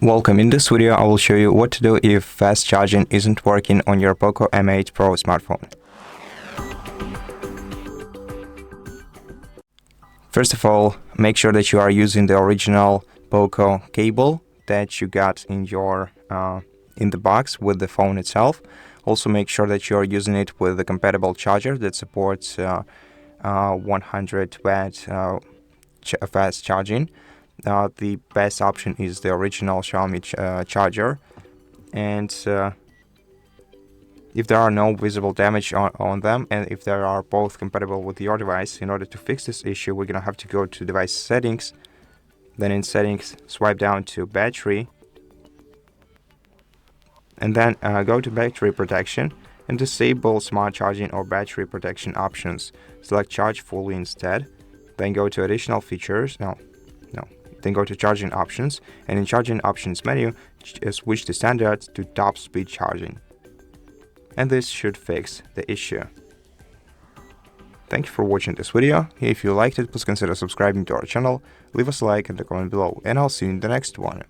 Welcome. In this video, I will show you what to do if fast charging isn't working on your POCO M8 Pro smartphone. First of all, make sure that you are using the original POCO cable that you got in your in the box with the phone itself. Also, make sure that you are using it with a compatible charger that supports 100 watt fast charging. The best option is the original Xiaomi charger, and if there are no visible damage on them, and if they are both compatible with your device, in order to fix this issue, we're gonna have to go to device settings, then in settings swipe down to battery, and then go to battery protection and disable smart charging or battery protection options. Select charge fully instead, then go to additional features. Then go to charging options, and in charging options menu, switch the standard to top speed charging. And this should fix the issue. Thank you for watching this video. If you liked it, please consider subscribing to our channel, leave us a like and a comment below, and I'll see you in the next one.